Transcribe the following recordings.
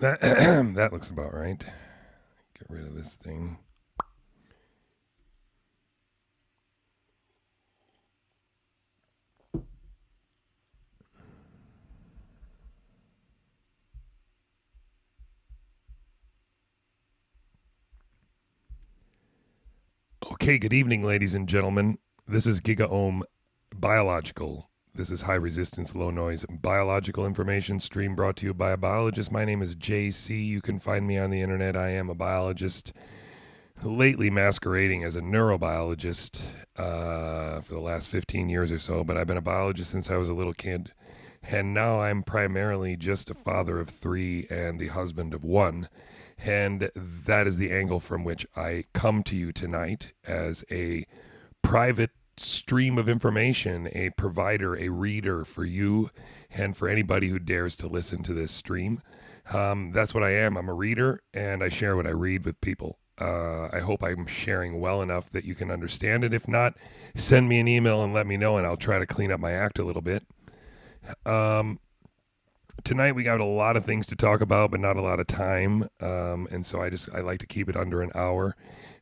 That that looks about right. Get rid of this thing. Okay, good evening, ladies and gentlemen. This is GIGAOHM Biological. This is high resistance, low noise biological information stream brought to you by a biologist. My name is JC. You can find me on the internet. I am a biologist, lately masquerading as a neurobiologist for the last 15 years or so, but I've been a biologist since I was a little kid. And now I'm primarily just a father of 3 and the husband of 1. And that is the angle from which I come to you tonight as a private stream of information, a provider, a reader for you and for anybody who dares to listen to this stream. That's what I am. I'm a reader, and I share what I read with people. I hope I'm sharing well enough that you can understand it. If not, send me an email and let me know, and I'll try to clean up my act a little bit. Tonight we got a lot of things to talk about, but not a lot of time, and so I like to keep it under an hour.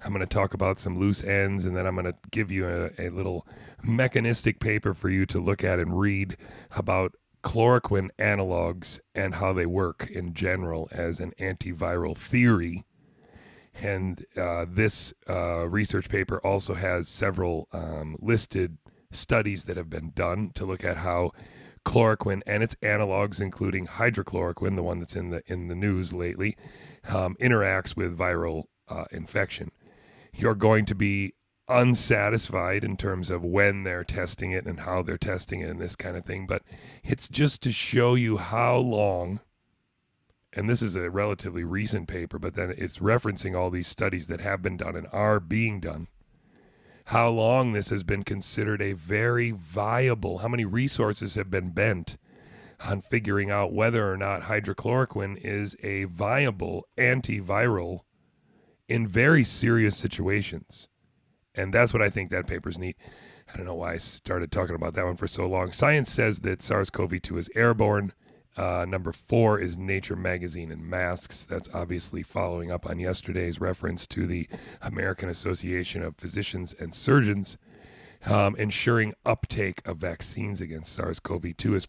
I'm going to talk about some loose ends, and then I'm going to give you a little mechanistic paper for you to look at and read about chloroquine analogs and how they work in general as an antiviral theory. And this research paper also has several listed studies that have been done to look at how chloroquine and its analogs, including hydrochloroquine, the one that's in the news lately, interacts with viral infection. You're going to be unsatisfied in terms of when they're testing it and how they're testing it and this kind of thing, but it's just to show you how long, and this is a relatively recent paper, but then it's referencing all these studies that have been done and are being done, how long this has been considered a very viable, how many resources have been bent on figuring out whether or not hydrochloroquine is a viable antiviral in very serious situations. And that's what I think that paper's neat. I don't know why I started talking about that one for so long. Science says that SARS-CoV-2 is airborne. Number 4 is Nature magazine and masks. That's obviously following up on yesterday's reference to the American Association of Physicians and Surgeons. Ensuring uptake of vaccines against SARS-CoV-2 is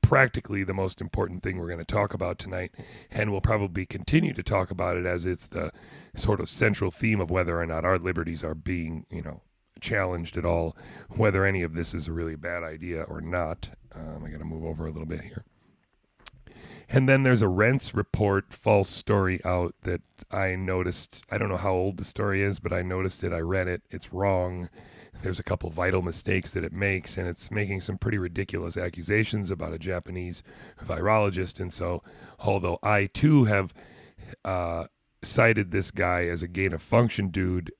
practically the most important thing we're going to talk about tonight, and we'll probably continue to talk about it as it's the sort of central theme of whether or not our liberties are being, challenged at all, whether any of this is a really bad idea or not. I got to move over a little bit here. And then there's a Rents report false story out that I noticed. I don't know how old the story is, but I noticed it. I read it. It's wrong. There's a couple vital mistakes that it makes, and it's making some pretty ridiculous accusations about a Japanese virologist. And so, although I too have cited this guy as a gain-of-function dude,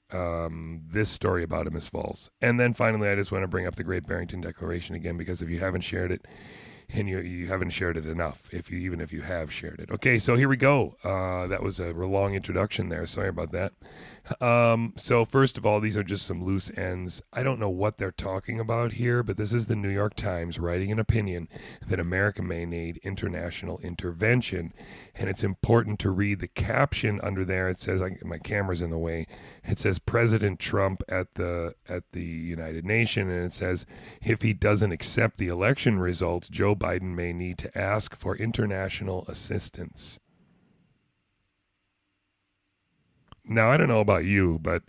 this story about him is false. And then finally, I just want to bring up the Great Barrington Declaration again, because if you haven't shared it, and you haven't shared it enough, even if you have shared it. Okay, so here we go. That was a long introduction there. Sorry about that. So first of all, these are just some loose ends. I don't know what they're talking about here, but this is the New York Times writing an opinion that America may need international intervention. And it's important to read the caption under there. It says, my camera's in the way. It says President Trump at the United Nations, and it says if he doesn't accept the election results, Joe Biden may need to ask for international assistance. Now, I don't know about you, but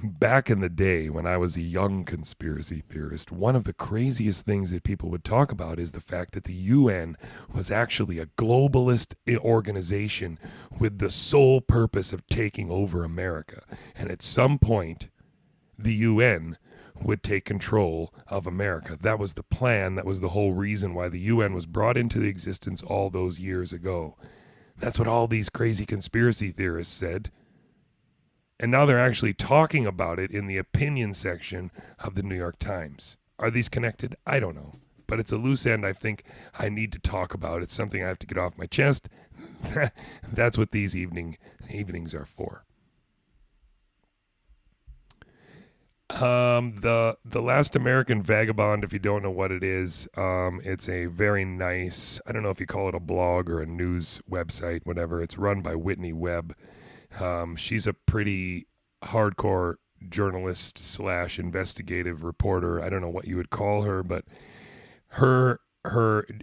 back in the day when I was a young conspiracy theorist, one of the craziest things that people would talk about is the fact that the UN was actually a globalist organization with the sole purpose of taking over America. And at some point, the UN would take control of America. That was the plan. That was the whole reason why the UN was brought into existence all those years ago. That's what all these crazy conspiracy theorists said. And now they're actually talking about it in the opinion section of the New York Times. Are these connected? I don't know. But it's a loose end I think I need to talk about. It's something I have to get off my chest. That's what these evenings are for. The Last American Vagabond, if you don't know what it is, it's a very nice, I don't know if you call it a blog or a news website, whatever. It's run by Whitney Webb. She's a pretty hardcore journalist slash investigative reporter. I don't know what you would call her, but her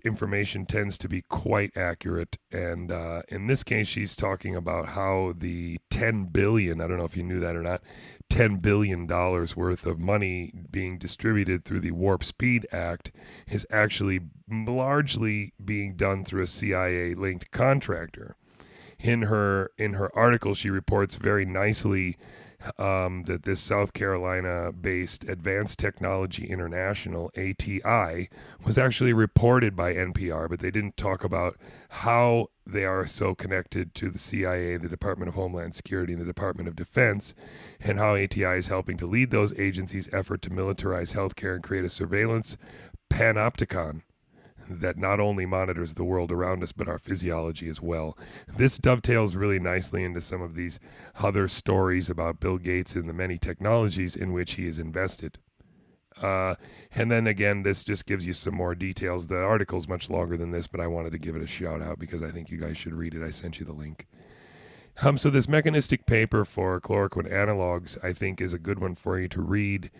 information tends to be quite accurate. And in this case, she's talking about how the 10 billion, I don't know if you knew that or not, $10 billion worth of money being distributed through the Warp Speed Act is actually largely being done through a CIA linked contractor. In her article, she reports very nicely that this South Carolina-based Advanced Technology International (ATI) was actually reported by NPR, but they didn't talk about how they are so connected to the CIA, the Department of Homeland Security, and the Department of Defense, and how ATI is helping to lead those agencies' effort to militarize healthcare and create a surveillance panopticon that not only monitors the world around us, but our physiology as well. This dovetails really nicely into some of these other stories about Bill Gates and the many technologies in which he is invested. And then again, this just gives you some more details. The article's much longer than this, but I wanted to give it a shout out because I think you guys should read it. I sent you the link. So this mechanistic paper for chloroquine analogs, I think, is a good one for you to read.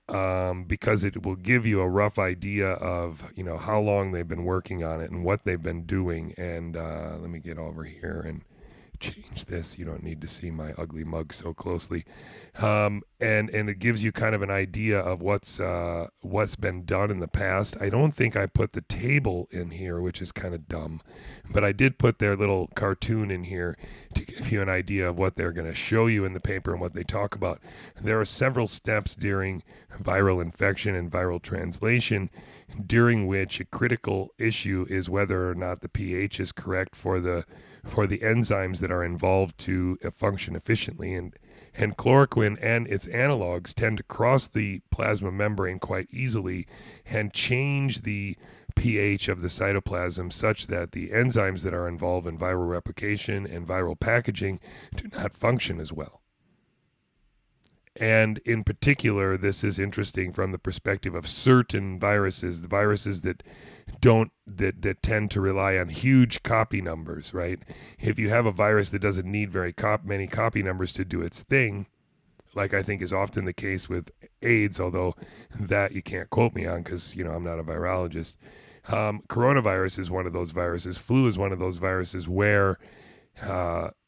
Because it will give you a rough idea of, how long they've been working on it and what they've been doing. And let me get over here and change this. You don't need to see my ugly mug so closely. And it gives you kind of an idea of what's been done in the past. I don't think I put the table in here, which is kind of dumb, but I did put their little cartoon in here to give you an idea of what they're going to show you in the paper and what they talk about. There are several steps during viral infection and viral translation, during which a critical issue is whether or not the pH is correct for the enzymes that are involved to function efficiently. And chloroquine and its analogs tend to cross the plasma membrane quite easily and change the pH of the cytoplasm such that the enzymes that are involved in viral replication and viral packaging do not function as well. And in particular, this is interesting from the perspective of certain viruses, the viruses that tend to rely on huge copy numbers, right? If you have a virus that doesn't need very many copy numbers to do its thing, like I think is often the case with AIDS, although that you can't quote me on because, I'm not a virologist. Coronavirus is one of those viruses. Flu is one of those viruses where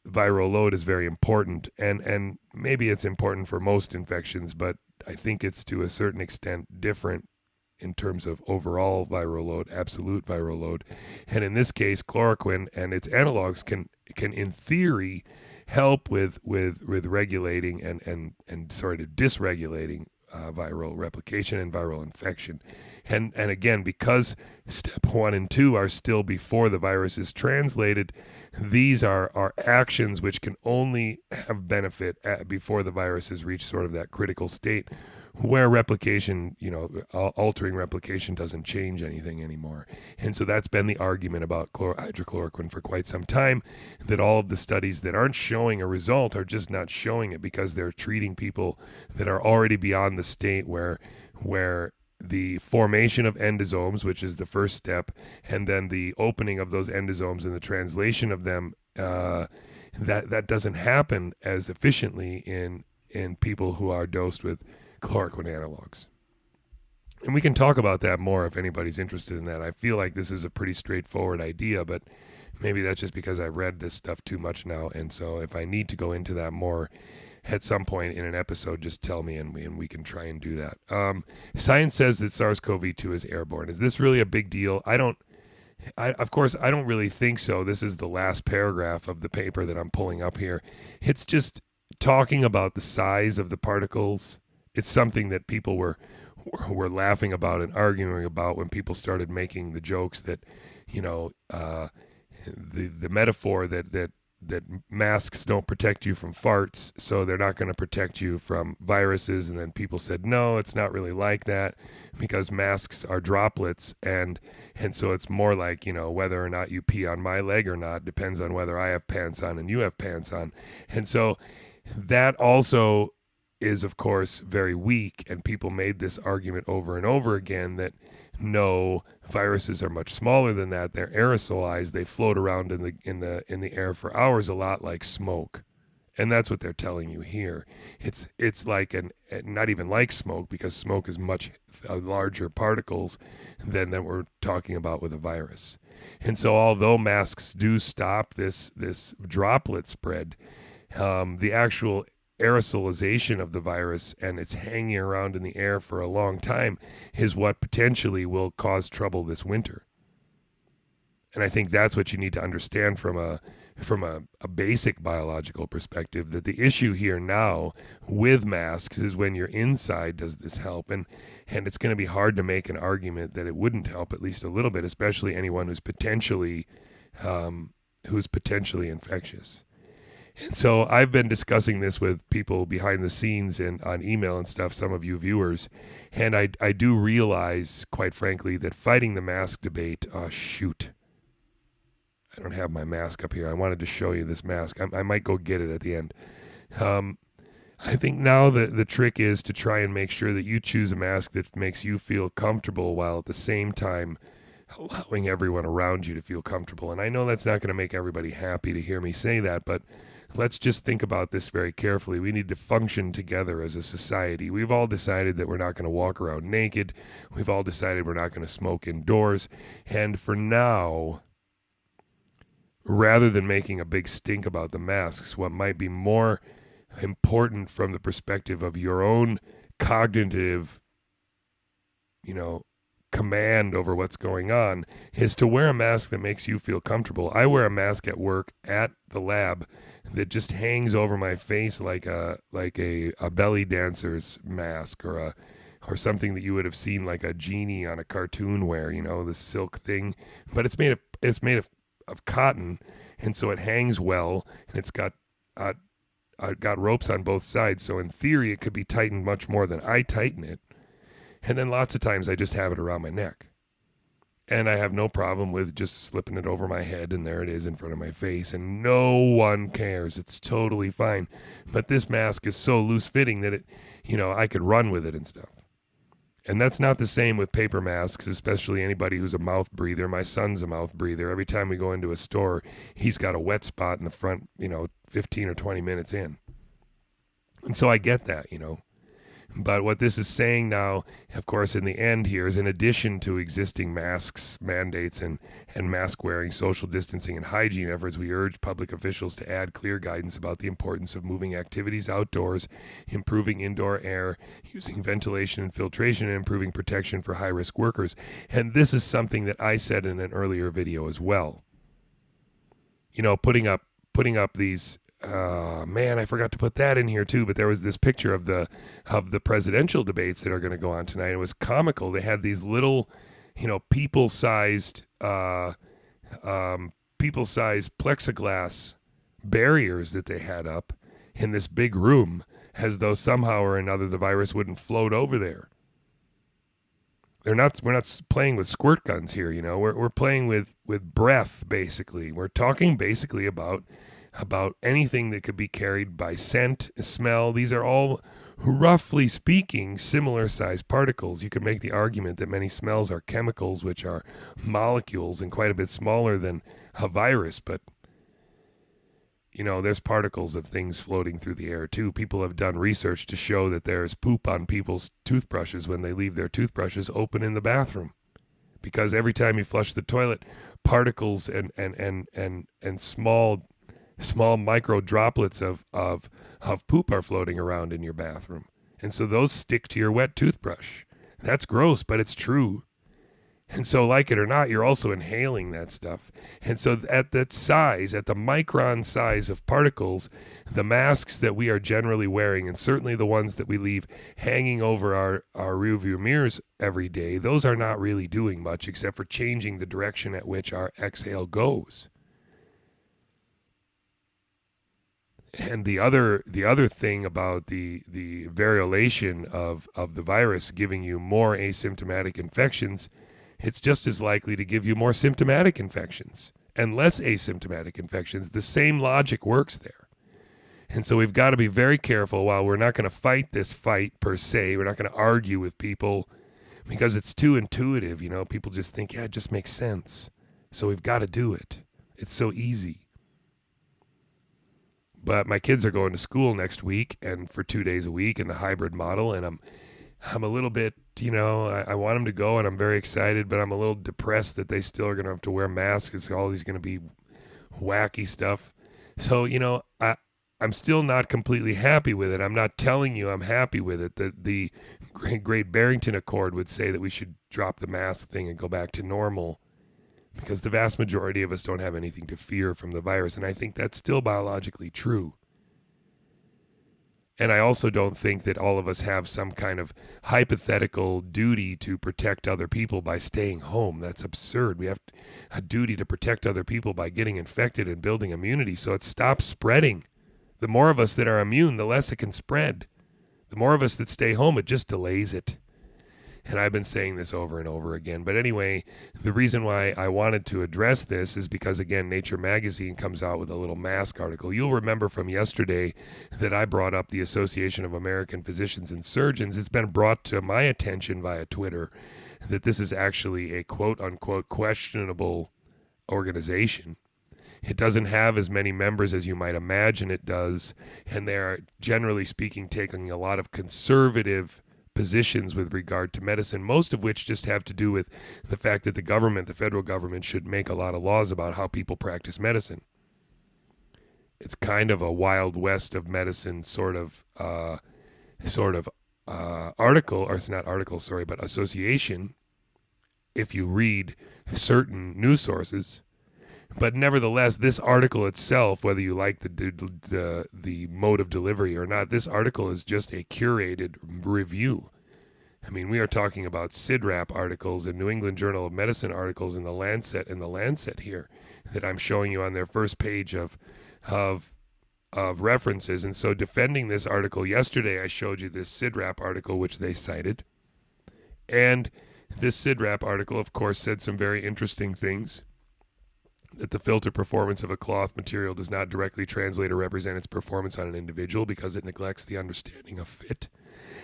viral load is very important, and maybe it's important for most infections, but I think it's to a certain extent different in terms of overall viral load, absolute viral load. And in this case, chloroquine and its analogs can in theory help with regulating and sort of dysregulating viral replication and viral infection. And again, because step 1 and 2 are still before the virus is translated, these are actions which can only have benefit before the virus has reached sort of that critical state where replication, altering replication doesn't change anything anymore. And so that's been the argument about hydrochloroquine for quite some time, that all of the studies that aren't showing a result are just not showing it because they're treating people that are already beyond the state where the formation of endosomes, which is the first step, and then the opening of those endosomes and the translation of them, that doesn't happen as efficiently in people who are dosed with chloroquine analogs. And we can talk about that more if anybody's interested in that. I feel like this is a pretty straightforward idea, but maybe that's just because I've read this stuff too much now. And so if I need to go into that more at some point in an episode, just tell me and we can try and do that. Science says that SARS-CoV-2 is airborne. Is this really a big deal? Of course, I don't really think so. This is the last paragraph of the paper that I'm pulling up here. It's just talking about the size of the particles. It's something that people were laughing about and arguing about when people started making the jokes that, the metaphor that masks don't protect you from farts, so they're not going to protect you from viruses. And then people said, no, it's not really like that because masks are droplets. And so it's more like, whether or not you pee on my leg or not depends on whether I have pants on and you have pants on. And so that also is, of course, very weak, and people made this argument over and over again that no, viruses are much smaller than that. They're aerosolized. They float around in the air for hours, a lot like smoke. And that's what they're telling you here. It's like not even like smoke, because smoke is much larger particles than we're talking about with a virus. And so although masks do stop this droplet spread, the actual aerosolization of the virus and it's hanging around in the air for a long time is what potentially will cause trouble this winter. And I think that's what you need to understand from a basic biological perspective, that the issue here now with masks is when you're inside, does this help? And it's going to be hard to make an argument that it wouldn't help at least a little bit, especially anyone who's potentially infectious. And so I've been discussing this with people behind the scenes and on email and stuff, some of you viewers, and I do realize, quite frankly, that fighting the mask debate, shoot, I don't have my mask up here. I wanted to show you this mask. I might go get it at the end. I think now the trick is to try and make sure that you choose a mask that makes you feel comfortable while at the same time allowing everyone around you to feel comfortable. And I know that's not going to make everybody happy to hear me say that, but let's just think about this very carefully. We need to function together as a society. We've all decided that we're not going to walk around naked. We've all decided we're not going to smoke indoors. And for now, rather than making a big stink about the masks, what might be more important from the perspective of your own cognitive, command over what's going on, is to wear a mask that makes you feel comfortable. I wear a mask at work at the lab that just hangs over my face like a belly dancer's mask, or something that you would have seen like a genie on a cartoon wear, the silk thing. But it's made of cotton, and so it hangs well, and it's got ropes on both sides. So in theory, it could be tightened much more than I tighten it. And then lots of times I just have it around my neck. And I have no problem with just slipping it over my head, and there it is in front of my face, and no one cares. It's totally fine. But this mask is so loose-fitting that I could run with it and stuff. And that's not the same with paper masks, especially anybody who's a mouth breather. My son's a mouth breather. Every time we go into a store, he's got a wet spot in the front, 15 or 20 minutes in. And so I get that, But what this is saying now, of course, in the end here, is in addition to existing masks, mandates, and mask wearing, social distancing, and hygiene efforts, we urge public officials to add clear guidance about the importance of moving activities outdoors, improving indoor air, using ventilation and filtration, and improving protection for high-risk workers. And this is something that I said in an earlier video as well. Putting up these... man, I forgot to put that in here too, but there was this picture of the presidential debates that are going to go on tonight. It was comical. They had these little, people-sized plexiglass barriers that they had up in this big room, as though somehow or another the virus wouldn't float over there. We're not playing with squirt guns here, We're playing with breath, basically. We're talking basically about anything that could be carried by scent, smell. These are all, roughly speaking, similar sized particles. You could make the argument that many smells are chemicals, which are molecules and quite a bit smaller than a virus. But, there's particles of things floating through the air too. People have done research to show that there's poop on people's toothbrushes when they leave their toothbrushes open in the bathroom. Because every time you flush the toilet, particles and small micro droplets of poop are floating around in your bathroom. And so those stick to your wet toothbrush. That's gross, but it's true. And so, like it or not, you're also inhaling that stuff. And so at that size, at the micron size of particles, the masks that we are generally wearing, and certainly the ones that we leave hanging over our rearview mirrors every day, those are not really doing much except for changing the direction at which our exhale goes. And the other thing about the variolation of the virus giving you more asymptomatic infections, it's just as likely to give you more symptomatic infections and less asymptomatic infections. The same logic works there. And so we've got to be very careful. While we're not going to fight this fight per se, we're not going to argue with people because it's too intuitive. People just think, yeah, it just makes sense. So we've got to do it. It's so easy. But my kids are going to school next week and for 2 days a week in the hybrid model. And I'm a little bit, I want them to go and I'm very excited, but I'm a little depressed that they still are going to have to wear masks. It's all these going to be wacky stuff. So, I'm still not completely happy with it. I'm not telling you I'm happy with it. The Great Barrington Accord would say that we should drop the mask thing and go back to normal because the vast majority of us don't have anything to fear from the virus. And I think that's still biologically true. And I also don't think that all of us have some kind of hypothetical duty to protect other people by staying home. That's absurd. We have a duty to protect other people by getting infected and building immunity so it stops spreading. The more of us that are immune, the less it can spread. The more of us that stay home, it just delays it. And I've been saying this over and over again. But anyway, the reason why I wanted to address this is because, again, Nature Magazine comes out with a little mask article. You'll remember from yesterday that I brought up the Association of American Physicians and Surgeons. It's been brought to my attention via Twitter that this is actually a quote-unquote questionable organization. It doesn't have as many members as you might imagine it does, and they're, generally speaking, taking a lot of conservative positions with regard to medicine, most of which just have to do with the fact that the federal government, should make a lot of laws about how people practice medicine. It's kind of a Wild West of medicine sort of article, or it's not article, sorry, but association, if you read certain news sources. But nevertheless, this article itself, whether you like the mode of delivery or not, this article is just a curated review. I mean, we are talking about SIDRAP articles and New England Journal of Medicine articles in the Lancet here that I'm showing you on their first page of references. And so defending this article yesterday, I showed you this SIDRAP article, which they cited. And this SIDRAP article, of course, said some very interesting things. That the filter performance of a cloth material does not directly translate or represent its performance on an individual because it neglects the understanding of fit.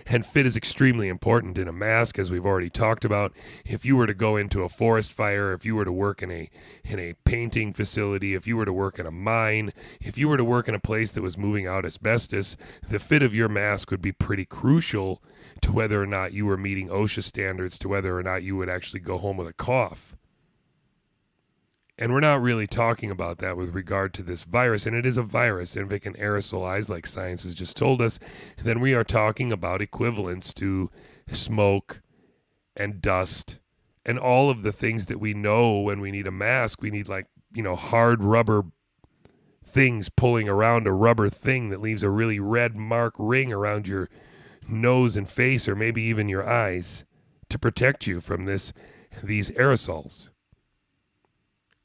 And fit is extremely important in a mask, as we've already talked about. If you were to go into a forest fire, if you were to work in a painting facility, if you were to work in a mine, if you were to work in a place that was moving out asbestos, the fit of your mask would be pretty crucial to whether or not you were meeting OSHA standards, to whether or not you would actually go home with a cough. And we're not really talking about that with regard to this virus. And it is a virus. And if it can aerosolize, like science has just told us, then we are talking about equivalents to smoke and dust and all of the things that we know when we need a mask. We need, hard rubber things pulling around a rubber thing that leaves a really red mark ring around your nose and face, or maybe even your eyes, to protect you from these aerosols.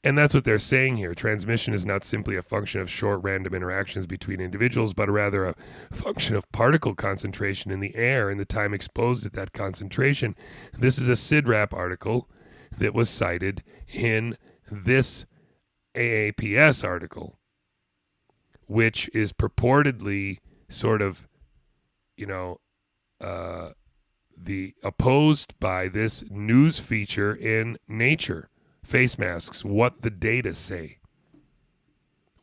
And that's what they're saying here. Transmission is not simply a function of short random interactions between individuals, but rather a function of particle concentration in the air and the time exposed at that concentration. This is a SIDRAP article that was cited in this AAPS article, which is purportedly sort of, the opposed by this news feature in Nature. Face masks, what the data say,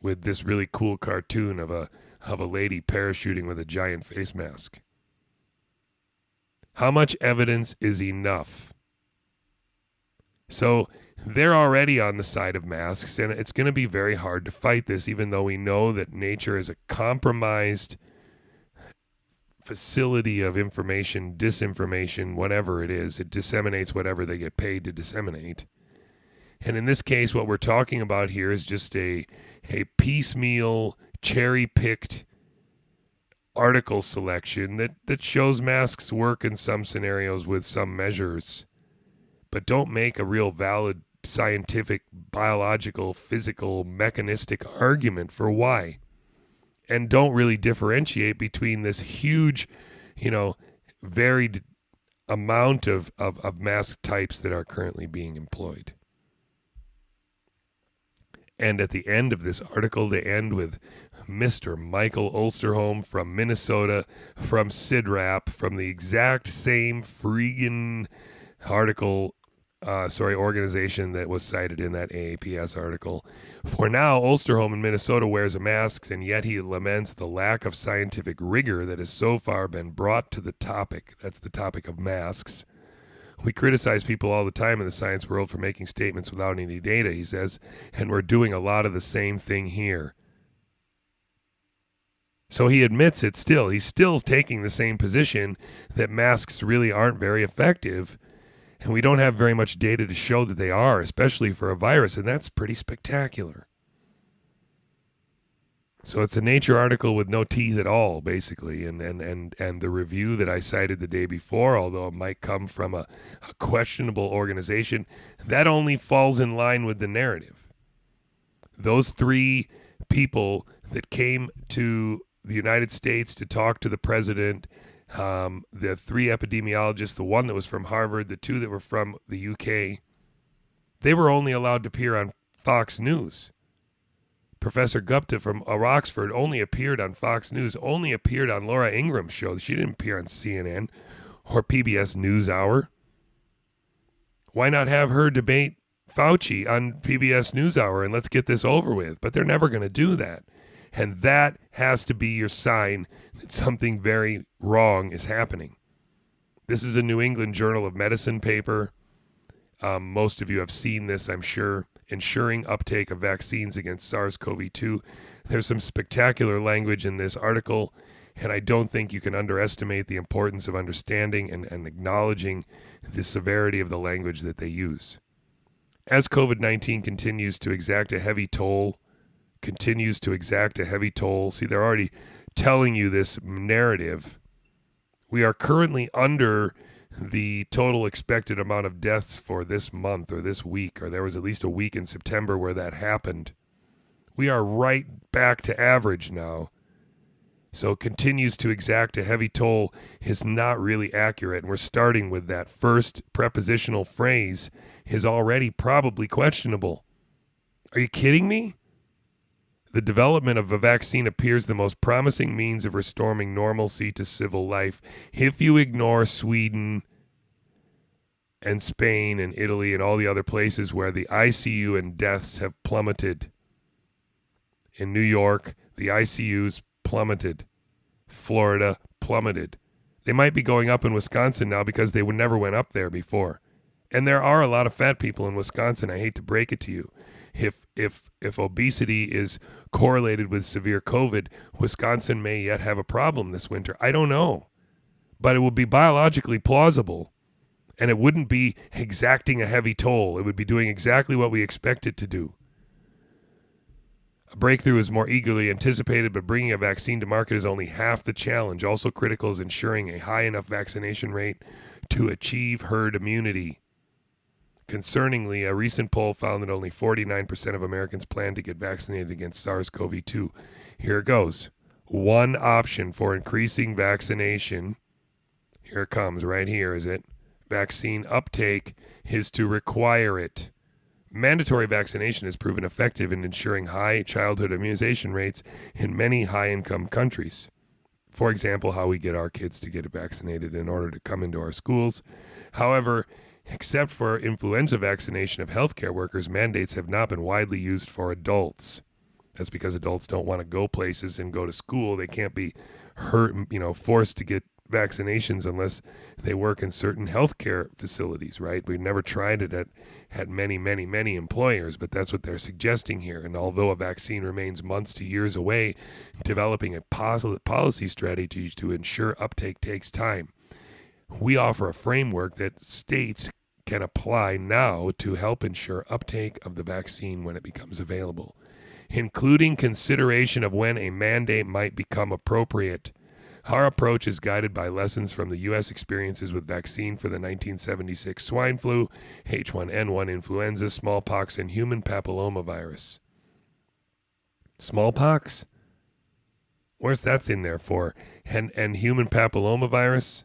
with this really cool cartoon of a lady parachuting with a giant face mask. How much evidence is enough? So they're already on the side of masks, and it's going to be very hard to fight this, even though we know that Nature is a compromised facility of information, disinformation, whatever it is. It disseminates whatever they get paid to disseminate. And in this case, what we're talking about here is just a piecemeal, cherry-picked article selection that shows masks work in some scenarios with some measures, but don't make a real valid scientific, biological, physical, mechanistic argument for why. And don't really differentiate between this huge, varied amount of mask types that are currently being employed. And at the end of this article, they end with Mr. Michael Osterholm from Minnesota, from CIDRAP, from the exact same freaking organization that was cited in that AAPS article. For now, Osterholm in Minnesota wears a mask, and yet he laments the lack of scientific rigor that has so far been brought to the topic. That's the topic of masks. We criticize people all the time in the science world for making statements without any data, he says, and we're doing a lot of the same thing here. So he admits it still. He's still taking the same position that masks really aren't very effective, and we don't have very much data to show that they are, especially for a virus, and that's pretty spectacular. So it's a Nature article with no teeth at all, basically, and the review that I cited the day before, although it might come from a questionable organization, that only falls in line with the narrative. Those three people that came to the United States to talk to the president, the three epidemiologists, the one that was from Harvard, the two that were from the UK, they were only allowed to appear on Fox News. Professor Gupta from Oxford only appeared on Fox News, only appeared on Laura Ingram's show. She didn't appear on CNN or PBS NewsHour. Why not have her debate Fauci on PBS NewsHour and let's get this over with? But they're never going to do that. And that has to be your sign that something very wrong is happening. This is a New England Journal of Medicine paper. Most of you have seen this, I'm sure. Ensuring uptake of vaccines against SARS-CoV-2. There's some spectacular language in this article, and I don't think you can underestimate the importance of understanding and acknowledging the severity of the language that they use. As COVID-19 continues to exact a heavy toll, see, they're already telling you this narrative. We are currently under the total expected amount of deaths for this month or this week, or there was at least a week in September where that happened. We are right back to average now. So continues to exact a heavy toll is not really accurate. And we're starting with that first prepositional phrase is already probably questionable. Are you kidding me? The development of a vaccine appears the most promising means of restoring normalcy to civil life. If you ignore Sweden and Spain and Italy and all the other places where the ICU and deaths have plummeted. In New York, the ICUs plummeted. Florida plummeted. They might be going up in Wisconsin now because they never went up there before. And there are a lot of fat people in Wisconsin. I hate to break it to you. If obesity is correlated with severe COVID, Wisconsin may yet have a problem this winter. I don't know. But it would be biologically plausible. And it wouldn't be exacting a heavy toll. It would be doing exactly what we expect it to do. A breakthrough is more eagerly anticipated, but bringing a vaccine to market is only half the challenge. Also critical is ensuring a high enough vaccination rate to achieve herd immunity. Concerningly, a recent poll found that only 49% of Americans plan to get vaccinated against SARS-CoV-2. Here it goes. One option for increasing vaccination, here it comes, right here is it, vaccine uptake, is to require it. Mandatory vaccination has proven effective in ensuring high childhood immunization rates in many high-income countries. For example, how we get our kids to get vaccinated in order to come into our schools. However, except for influenza vaccination of healthcare workers, mandates have not been widely used for adults. That's because adults don't want to go places and go to school. They can't be forced to get vaccinations unless they work in certain healthcare facilities, right? We've never tried it at many employers, but that's what they're suggesting here. And although a vaccine remains months to years away, developing a policy strategy to ensure uptake takes time. We offer a framework that states can apply now to help ensure uptake of the vaccine when it becomes available, including consideration of when a mandate might become appropriate. Our approach is guided by lessons from the U.S. experiences with vaccine for the 1976 swine flu, H1N1 influenza, smallpox, and human papillomavirus. Smallpox? Where's that's in there for? And human papillomavirus?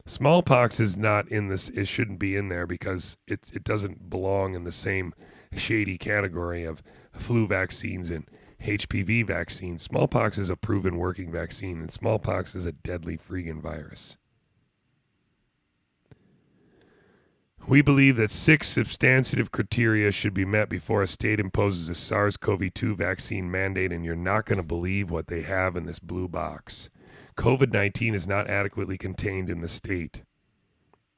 Smallpox is not in this, it shouldn't be in there because it doesn't belong in the same shady category of flu vaccines and HPV vaccine. Smallpox is a proven working vaccine, and smallpox is a deadly freaking virus. We believe that 6 substantive criteria should be met before a state imposes a SARS-CoV-2 vaccine mandate, and you're not going to believe what they have in this blue box. COVID-19 is not adequately contained in the state.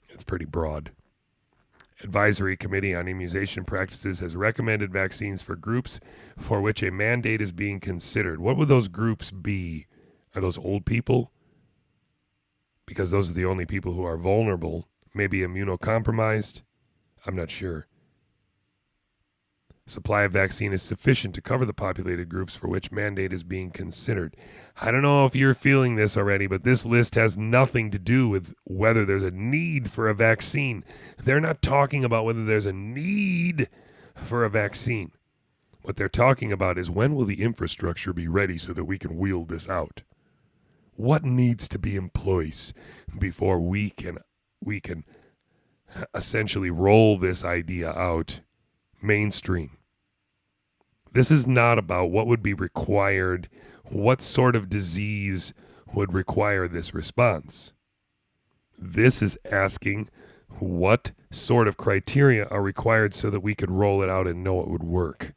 It's pretty broad. Advisory Committee on Immunization Practices has recommended vaccines for groups for which a mandate is being considered. What would those groups be? Are those old people? Because those are the only people who are vulnerable. Maybe immunocompromised? I'm not sure. Supply of vaccine is sufficient to cover the populated groups for which mandate is being considered. I don't know if you're feeling this already, but this list has nothing to do with whether there's a need for a vaccine. They're not talking about whether there's a need for a vaccine. What they're talking about is when will the infrastructure be ready so that we can wheel this out? What needs to be in place before we can essentially roll this idea out mainstream? This is not about what would be required, what sort of disease would require this response. This is asking what sort of criteria are required so that we could roll it out and know it would work.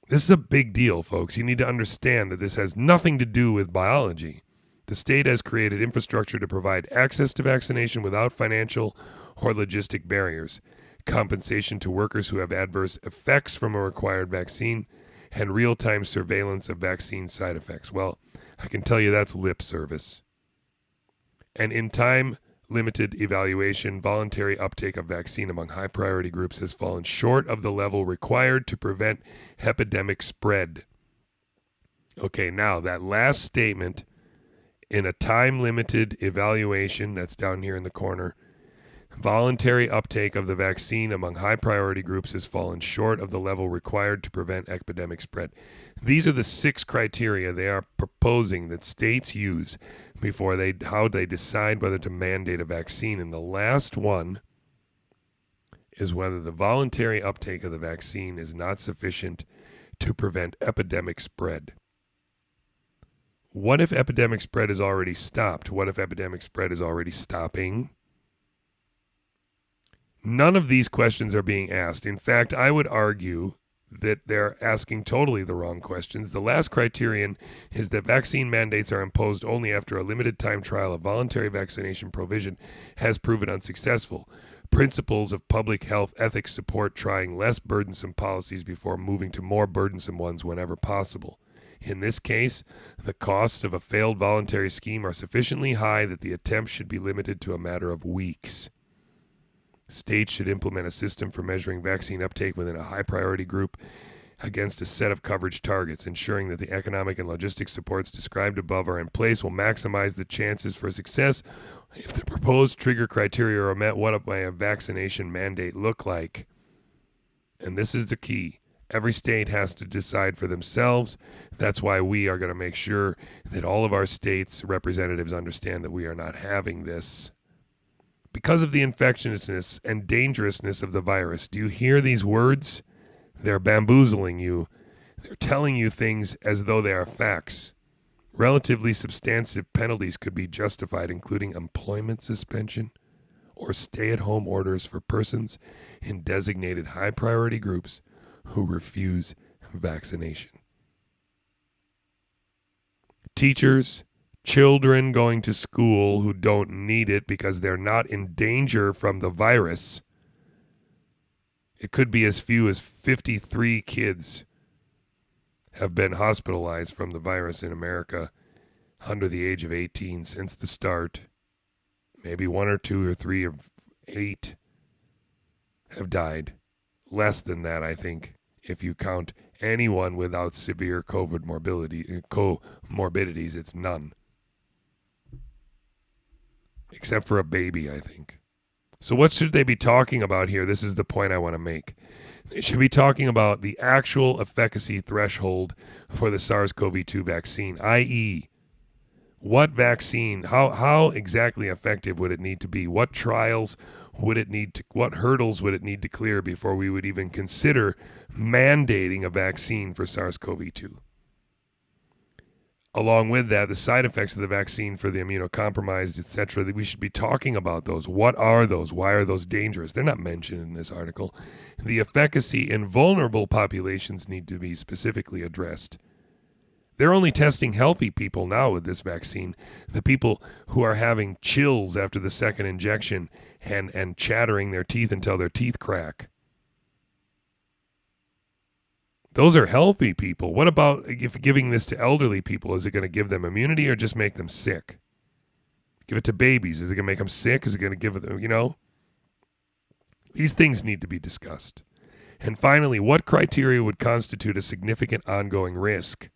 This is a big deal, folks. You need to understand that this has nothing to do with biology. The state has created infrastructure to provide access to vaccination without financial or logistic barriers, compensation to workers who have adverse effects from a required vaccine, and real-time surveillance of vaccine side effects. Well, I can tell you that's lip service. And in time-limited evaluation, voluntary uptake of vaccine among high-priority groups has fallen short of the level required to prevent epidemic spread. Okay, now that last statement, in a time-limited evaluation, that's down here in the corner, voluntary uptake of the vaccine among high-priority groups has fallen short of the level required to prevent epidemic spread. These are the 6 criteria they are proposing that states use before how they decide whether to mandate a vaccine. And the last one is whether the voluntary uptake of the vaccine is not sufficient to prevent epidemic spread. What if epidemic spread is already stopped? What if epidemic spread is already stopping? None of these questions are being asked. In fact, I would argue that they're asking totally the wrong questions. The last criterion is that vaccine mandates are imposed only after a limited time trial of voluntary vaccination provision has proven unsuccessful. Principles of public health ethics support trying less burdensome policies before moving to more burdensome ones whenever possible. In this case, the costs of a failed voluntary scheme are sufficiently high that the attempt should be limited to a matter of weeks. States should implement a system for measuring vaccine uptake within a high-priority group against a set of coverage targets. Ensuring that the economic and logistic supports described above are in place will maximize the chances for success. If the proposed trigger criteria are met, what may a vaccination mandate look like? And this is the key. Every state has to decide for themselves. That's why we are going to make sure that all of our states' representatives understand that we are not having this. Because of the infectiousness and dangerousness of the virus, do you hear these words? They're bamboozling you. They're telling you things as though they are facts. Relatively substantive penalties could be justified, including employment suspension or stay-at-home orders for persons in designated high-priority groups who refuse vaccination. Teachers, children going to school who don't need it because they're not in danger from the virus. It could be as few as 53 kids have been hospitalized from the virus in America under the age of 18 since the start. Maybe 1 or 2 or 3 of 8 have died. Less than that, I think, if you count anyone without severe COVID comorbidities, it's none. Except for a baby, I think. So what should they be talking about here? This is the point I want to make. They should be talking about the actual efficacy threshold for the SARS-CoV-2 vaccine, i.e., what vaccine, how exactly effective would it need to be? What trials what hurdles would it need to clear before we would even consider mandating a vaccine for SARS-CoV-2? Along with that, the side effects of the vaccine for the immunocompromised, etc., that we should be talking about those. What are those? Why are those dangerous? They're not mentioned in this article. The efficacy in vulnerable populations need to be specifically addressed. They're only testing healthy people now with this vaccine. The people who are having chills after the second injection and chattering their teeth until their teeth crack. Those are healthy people. What about if giving this to elderly people? Is it going to give them immunity or just make them sick? Give it to babies. Is it going to make them sick? Is it going to give them, These things need to be discussed. And finally, what criteria would constitute a significant ongoing risk?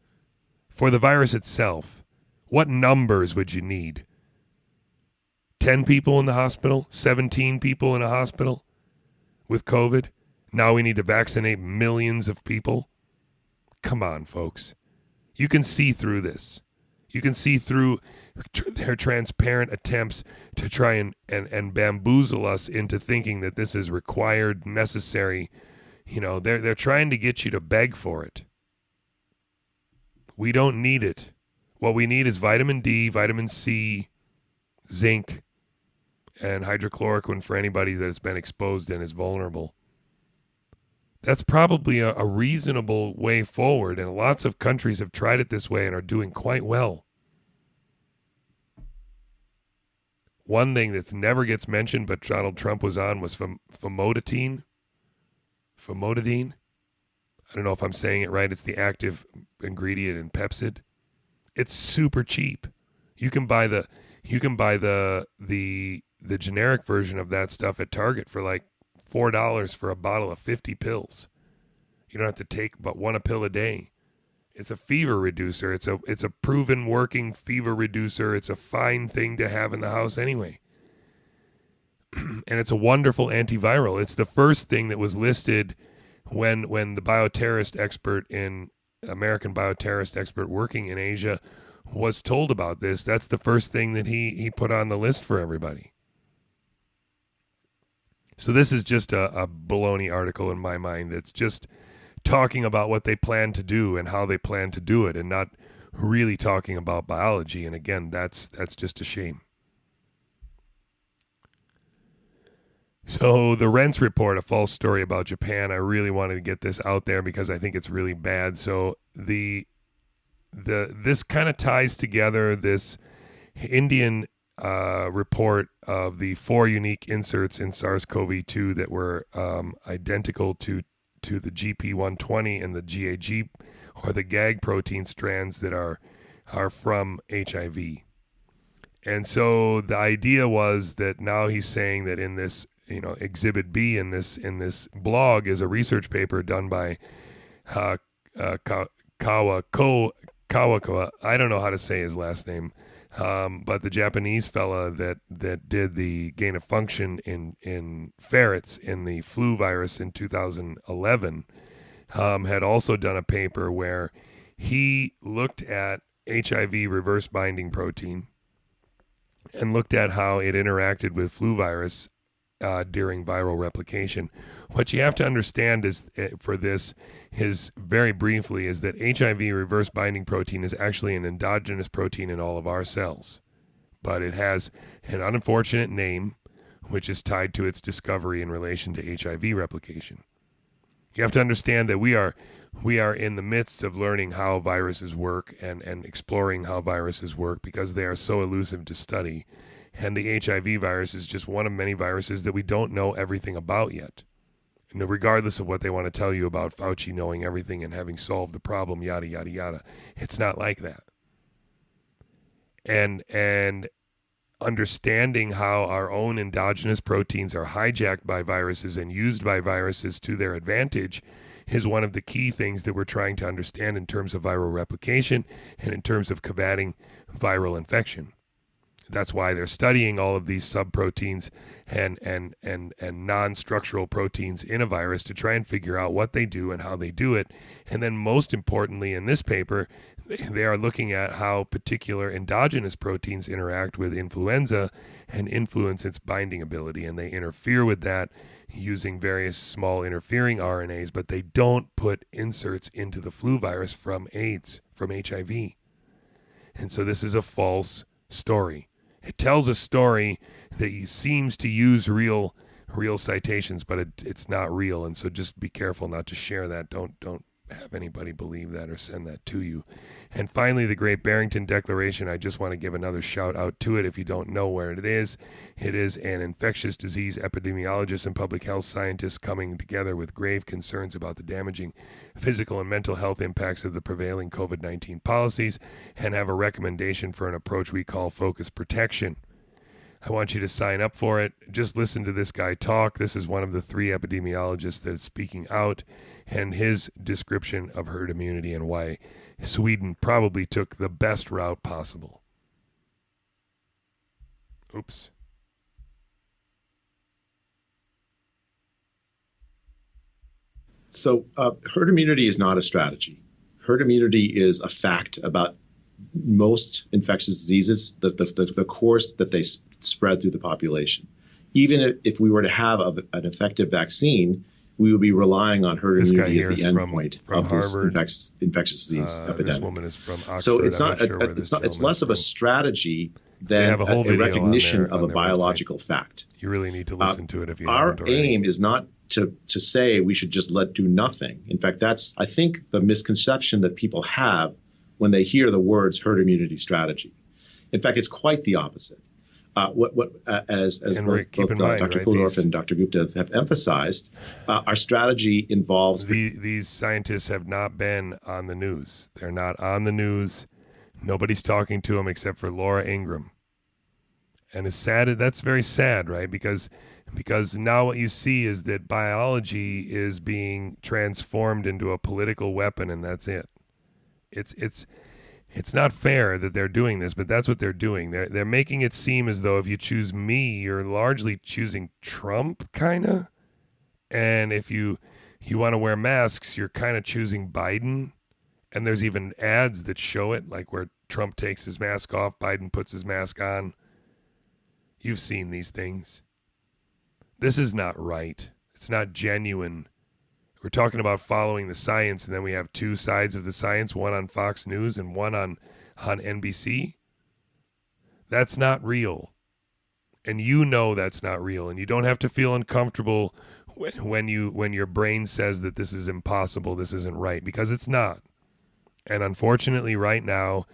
For the virus itself, what numbers would you need? 10 people in the hospital? 17 people in a hospital with COVID? Now we need to vaccinate millions of people? Come on, folks. You can see through this. You can see through their transparent attempts to try and bamboozle us into thinking that this is required, necessary. They're trying to get you to beg for it. We don't need it. What we need is vitamin D, vitamin C, zinc, and hydrochloroquine for anybody that has been exposed and is vulnerable. That's probably a reasonable way forward, and lots of countries have tried it this way and are doing quite well. One thing that never gets mentioned, but Donald Trump was on, was famotidine. Famotidine. I don't know if I'm saying it right. It's the active ingredient in Pepcid. It's super cheap. You can buy the generic version of that stuff at Target for like $4 for a bottle of 50 pills. You don't have to take but one pill a day. It's a fever reducer. It's a proven working fever reducer. It's a fine thing to have in the house anyway. And it's a wonderful antiviral. It's the first thing that was listed when the bioterrorist expert American bioterrorist expert working in Asia was told about this. That's the first thing that he put on the list for everybody. So this is just a baloney article in my mind that's just talking about what they plan to do and how they plan to do it, and not really talking about biology. And again, that's just a shame. So the Rents report, a false story about Japan. I really wanted to get this out there because I think it's really bad. So this kind of ties together this Indian report of the 4 unique inserts in SARS-CoV-2 that were identical to the GP120 and the GAG, or the GAG protein strands that are from HIV. And so the idea was that now he's saying that in this, Exhibit B in this blog is a research paper done by Kawakawa. I don't know how to say his last name. But the Japanese fella that did the gain of function in ferrets in the flu virus in 2011 had also done a paper where he looked at HIV reverse binding protein and looked at how it interacted with flu virus during viral replication. What you have to understand is for this is very briefly is that HIV reverse binding protein is actually an endogenous protein in all of our cells, but it has an unfortunate name which is tied to its discovery in relation to HIV replication. You have to understand that we are in the midst of learning how viruses work and exploring how viruses work because they are so elusive to study. And the HIV virus is just one of many viruses that we don't know everything about yet. And regardless of what they want to tell you about Fauci knowing everything and having solved the problem, yada, yada, yada, it's not like that. And understanding how our own endogenous proteins are hijacked by viruses and used by viruses to their advantage is one of the key things that we're trying to understand in terms of viral replication and in terms of combating viral infection. That's why they're studying all of these subproteins and non-structural proteins in a virus to try and figure out what they do and how they do it. And then most importantly in this paper, they are looking at how particular endogenous proteins interact with influenza and influence its binding ability. And they interfere with that using various small interfering RNAs, but they don't put inserts into the flu virus from AIDS, from HIV. And so this is a false story. It tells a story that seems to use real citations, but it's not real. And so just be careful not to share that. Don't have anybody believe that or send that to you. And finally, the Great Barrington Declaration, I just want to give another shout out to it if you don't know where it is. It is an infectious disease epidemiologist and public health scientists coming together with grave concerns about the damaging physical and mental health impacts of the prevailing COVID-19 policies and have a recommendation for an approach we call focused protection. I want you to sign up for it. Just listen to this guy talk. This is one of the 3 epidemiologists that is speaking out, and his description of herd immunity and why Sweden probably took the best route possible. Oops. So herd immunity is not a strategy. Herd immunity is a fact about most infectious diseases, the course that they spread through the population. Even if we were to have an effective vaccine, we would be relying on herd immunity as the endpoint of this infectious disease epidemic. This woman is from Oxford. So it's less of a strategy than a recognition of a biological fact. You really need to listen to it if you haven't already. Our aim is not to say we should just do nothing. In fact, that's, I think, the misconception that people have when they hear the words herd immunity strategy. In fact, it's quite the opposite. As both Dr. Kulldorff and Dr. Gupta have emphasized, our strategy involves... These scientists have not been on the news. They're not on the news. Nobody's talking to them except for Laura Ingraham. And it's sad. That's very sad, right? Because now what you see is that biology is being transformed into a political weapon, and that's it. It's not fair that they're doing this, but that's what they're doing. They're making it seem as though if you choose me, you're largely choosing Trump, kind of. And if you want to wear masks, you're kind of choosing Biden. And there's even ads that show it, like where Trump takes his mask off, Biden puts his mask on. You've seen these things. This is not right. It's not genuine. We're talking about following the science, and then we have 2 sides of the science, one on Fox News and one on NBC. That's not real. And you know that's not real. And you don't have to feel uncomfortable when your brain says that this is impossible, this isn't right, because it's not. And unfortunately, right now,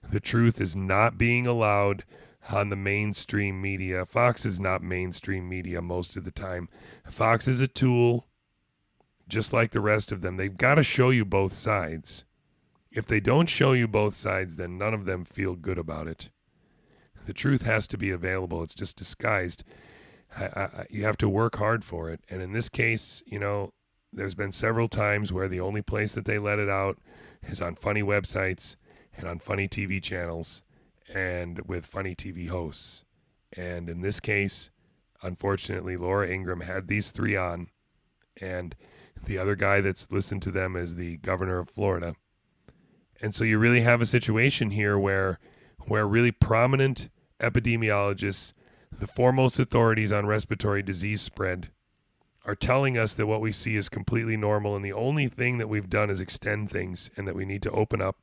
the truth is not being allowed on the mainstream media. Fox is not mainstream media most of the time. Fox is a tool. Just like the rest of them, they've got to show you both sides. If they don't show you both sides, then none of them feel good about it. The truth has to be available. It's just disguised. You have to work hard for it. And in this case, there's been several times where the only place that they let it out is on funny websites and on funny TV channels and with funny TV hosts. And in this case, unfortunately, Laura Ingraham had these 3 on, and the other guy that's listened to them is the governor of Florida. And so you really have a situation here where really prominent epidemiologists, the foremost authorities on respiratory disease spread, are telling us that what we see is completely normal, and the only thing that we've done is extend things, and that we need to open up,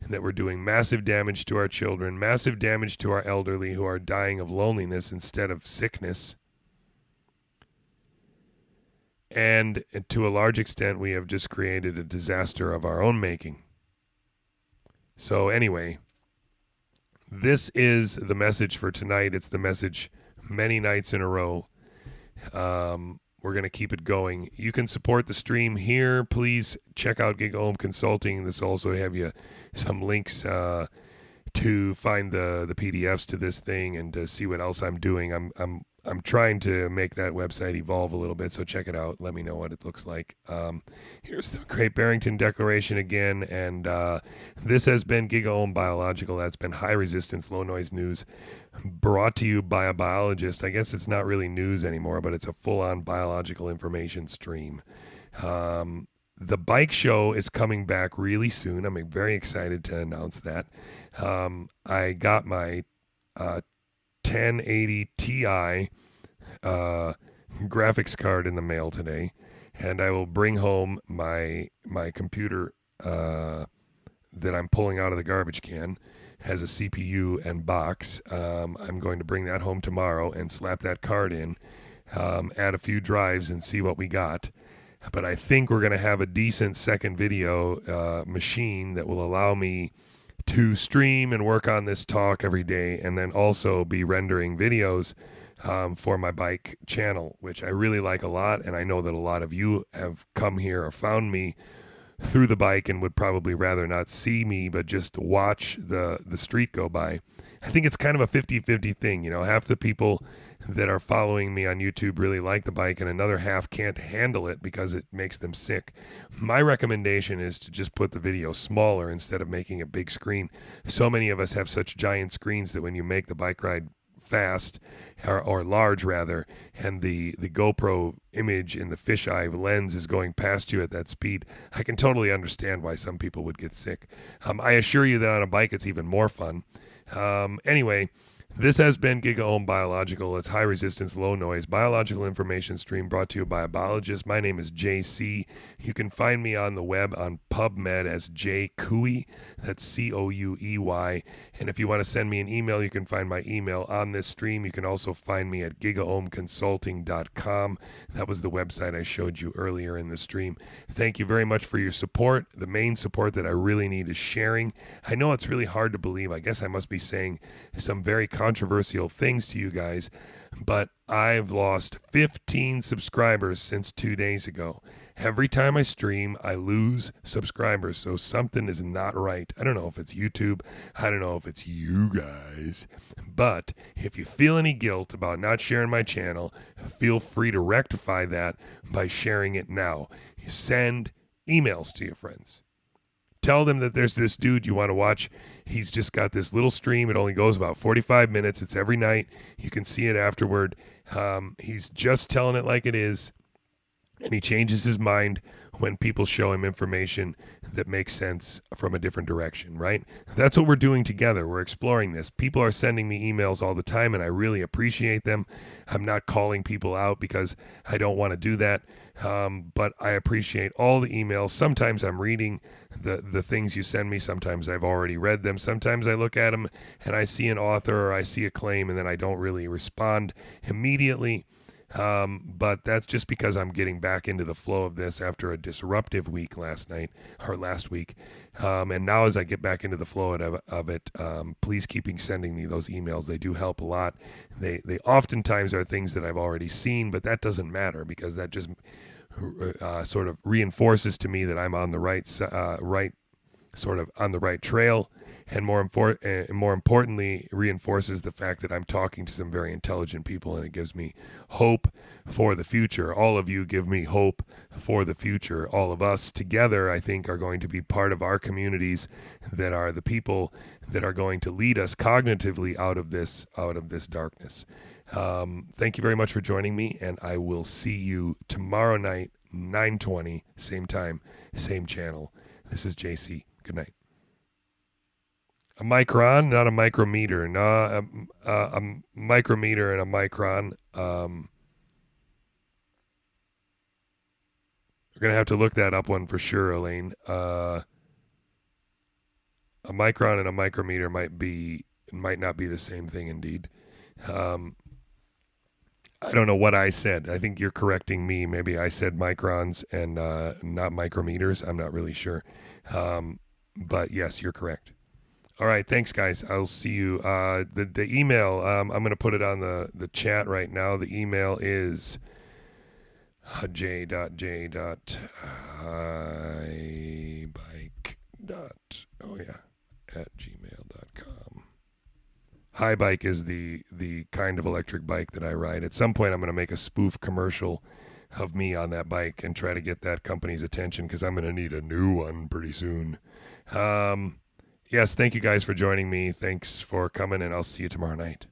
and that we're doing massive damage to our children, massive damage to our elderly who are dying of loneliness instead of sickness. And to a large extent, we have just created a disaster of our own making. So anyway, this is the message for tonight. It's the message many nights in a row. We're going to keep it going. You can support the stream here. Please check out GIGAOHM Consulting. This will also have you some links to find the PDFs to this thing and to see what else I'm doing. I'm I'm trying to make that website evolve a little bit, so check it out. Let me know what it looks like. Here's the Great Barrington Declaration again, and this has been GIGAOHM Biological. That's been high resistance, low noise news, brought to you by a biologist. I guess it's not really news anymore, but it's a full-on biological information stream. The bike show is coming back really soon. I'm very excited to announce that. I got my 1080 Ti graphics card in the mail today, and I will bring home my computer that I'm pulling out of the garbage can. Has a CPU and box. I'm going to bring that home tomorrow and slap that card in, add a few drives, and see what we got. But I think we're going to have a decent second video machine that will allow me to stream and work on this talk every day, and then also be rendering videos for my bike channel, which I really like a lot. And I know that a lot of you have come here or found me through the bike and would probably rather not see me, but just watch the street go by. I think it's kind of a 50-50 thing. You know, half the people that are following me on YouTube really like the bike, and another half can't handle it because it makes them sick. My recommendation is to just put the video smaller instead of making a big screen. So many of us have such giant screens that when you make the bike ride fast, or large rather, and the GoPro image in the fisheye lens is going past you at that speed, I can totally understand why some people would get sick. I assure you that on a bike it's even more fun. Anyway, this has been GIGAOHM Biological. It's high resistance, low noise biological information stream brought to you by a biologist. My name is JC. You can find me on the web on PubMed as J Couey. That's Couey. And if you want to send me an email, you can find my email on this stream. You can also find me at gigaohmconsulting.com. That was the website I showed you earlier in the stream. Thank you very much for your support. The main support that I really need is sharing. I know it's really hard to believe. I guess I must be saying some very controversial things to you guys, but I've lost 15 subscribers since 2 days ago. Every time I stream, I lose subscribers, so something is not right. I don't know if it's YouTube. I don't know if it's you guys. But if you feel any guilt about not sharing my channel, feel free to rectify that by sharing it now. Send emails to your friends. Tell them that there's this dude you want to watch. He's just got this little stream. It only goes about 45 minutes. It's every night. You can see it afterward. He's just telling it like it is. And he changes his mind when people show him information that makes sense from a different direction, right? That's what we're doing together. We're exploring this. People are sending me emails all the time, and I really appreciate them. I'm not calling people out because I don't want to do that, but I appreciate all the emails. Sometimes I'm reading the things you send me. Sometimes I've already read them. Sometimes I look at them and I see an author or I see a claim, and then I don't really respond immediately. But that's just because I'm getting back into the flow of this after a disruptive week last week. And now as I get back into the flow of it, please keep sending me those emails. They do help a lot. They oftentimes are things that I've already seen, but that doesn't matter because that just sort of reinforces to me that I'm on the right trail. And more importantly, reinforces the fact that I'm talking to some very intelligent people, and it gives me hope for the future. All of you give me hope for the future. All of us together, I think, are going to be part of our communities that are the people that are going to lead us cognitively out of this darkness. Thank you very much for joining me, and I will see you tomorrow night, 9:20, same time, same channel. This is JC. Good night. A micron, not a micrometer. No, a micrometer and a micron. We're going to have to look that up one for sure, Elaine. A micron and a micrometer might not be the same thing indeed. I don't know what I said. I think you're correcting me. Maybe I said microns and not micrometers. I'm not really sure. But yes, you're correct. All right, thanks, guys. I'll see you. The email, I'm going to put it on the chat right now. The email is j.j.highbike. @gmail.com. High bike is the kind of electric bike that I ride. At some point, I'm going to make a spoof commercial of me on that bike and try to get that company's attention because I'm going to need a new one pretty soon. Yes, thank you guys for joining me. Thanks for coming, and I'll see you tomorrow night.